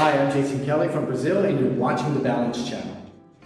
Hi, I'm Jason Kelly from Brazil, and you're watching the Balance Channel.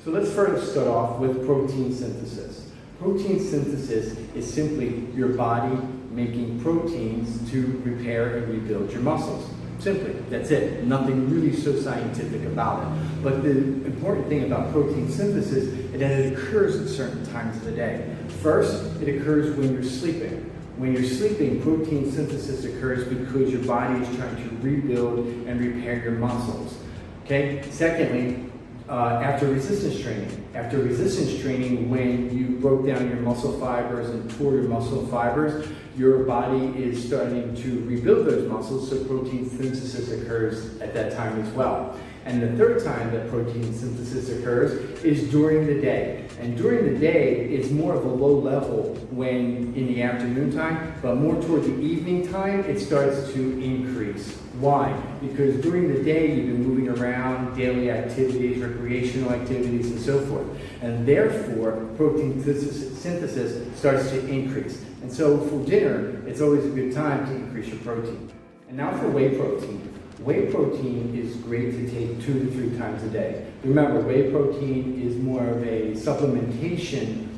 So let's first start off with protein synthesis. Protein synthesis is simply your body making proteins to repair and rebuild your muscles. Simply, that's it. Nothing really so scientific about it. But the important thing about protein synthesis is that it occurs at certain times of the day. First, it occurs when you're sleeping. When you're sleeping, protein synthesis occurs because your body is trying to rebuild and repair your muscles. Okay? Secondly, after resistance training. After resistance training, when you broke down your muscle fibers and tore your muscle fibers, your body is starting to rebuild those muscles, so protein synthesis occurs at that time as well. And the third time that protein synthesis occurs is during the day. And during the day, it's more of a low level when in the afternoon time, but more toward the evening time, it starts to increase. Why? Because during the day, you've been moving around, daily activities, recreational activities, and so forth. And therefore, protein synthesis starts to increase. And so for dinner, it's always a good time to increase your protein. And now for whey protein. Whey protein is great to take 2 to 3 times a day. Remember, whey protein is more of a supplementation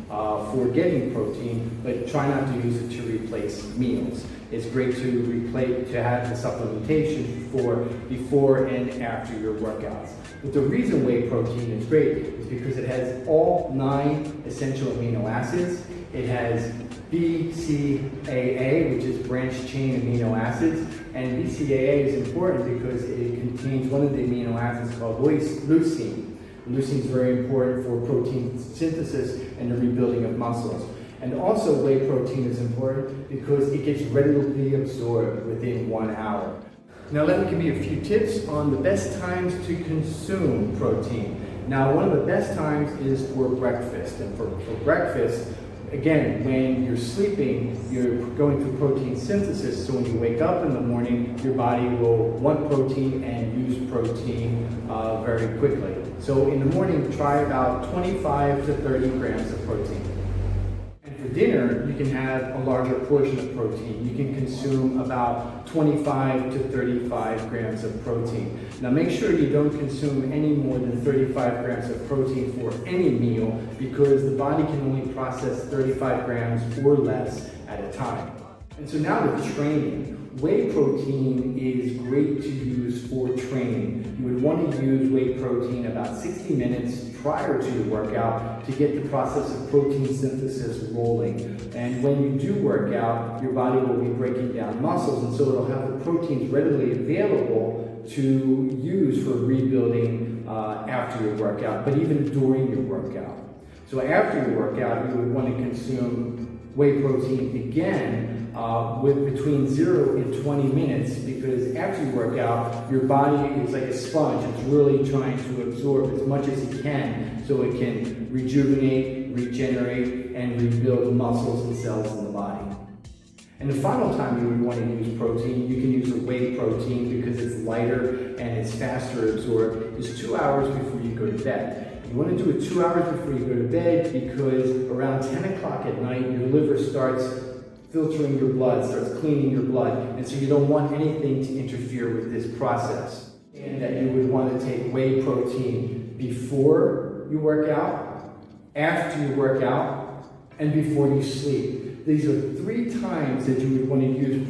for getting protein, but try not to use it to replace meals. It's great to have the supplementation for before and after your workouts. But the reason whey protein is great is because it has all 9 essential amino acids. It has BCAA, which is branched chain amino acids, and BCAA is important because it contains one of the amino acids called leucine. Leucine is very important for protein synthesis and the rebuilding of muscles. And also whey protein is important because it gets readily absorbed within 1 hour. Now let me give you a few tips on the best times to consume protein. Now one of the best times is for breakfast. And for breakfast, again, when you're sleeping, you're going through protein synthesis, so when you wake up in the morning, your body will want protein and use protein very quickly. So in the morning, try about 25 to 30 grams of protein. And for dinner, you can have a larger portion of protein. You can consume about 25 to 35 grams of protein. Now make sure you don't consume any more than 35 grams of protein for any meal because the body can only process 35 grams or less at a time. And so now with training, whey protein is great to use for training. You would want to use whey protein about 60 minutes prior to your workout to get the process of protein synthesis rolling. And when you do work out, your body will be breaking down muscles, and so it'll have the proteins readily available to use for rebuilding after your workout, but even during your workout. So after your workout, you would want to consume whey protein again with between 0 and 20 minutes, because after you work out, your body is like a sponge. It's really trying to absorb as much as it can so it can rejuvenate, regenerate, and rebuild muscles and cells in the body. And the final time you would want to use protein, you can use a whey protein because it's lighter and it's faster absorbed, is 2 hours before you go to bed. You want to do it 2 hours before you go to bed because around 10 o'clock at night, your liver starts filtering your blood, starts cleaning your blood, and so you don't want anything to interfere with this process. And that you would want to take whey protein before you work out, after you work out, and before you sleep. These are 3 times that you would want to use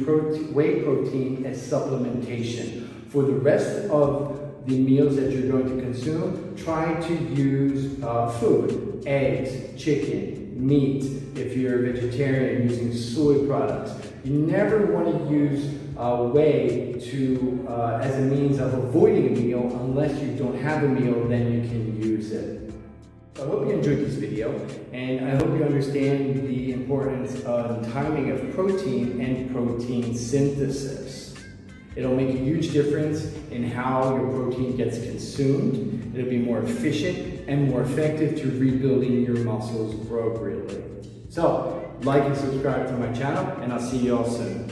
whey protein as supplementation. For the rest of the meals that you're going to consume, try to use food, eggs, chicken, meat, if you're a vegetarian, using soy products. You never want to use whey as a means of avoiding a meal unless you don't have a meal, then you can use it. So I hope you enjoyed this video, and I hope you understand the importance of timing of protein and protein synthesis. It'll make a huge difference in how your protein gets consumed. It'll be more efficient and more effective to rebuilding your muscles appropriately. So, like and subscribe to my channel, and I'll see you all soon.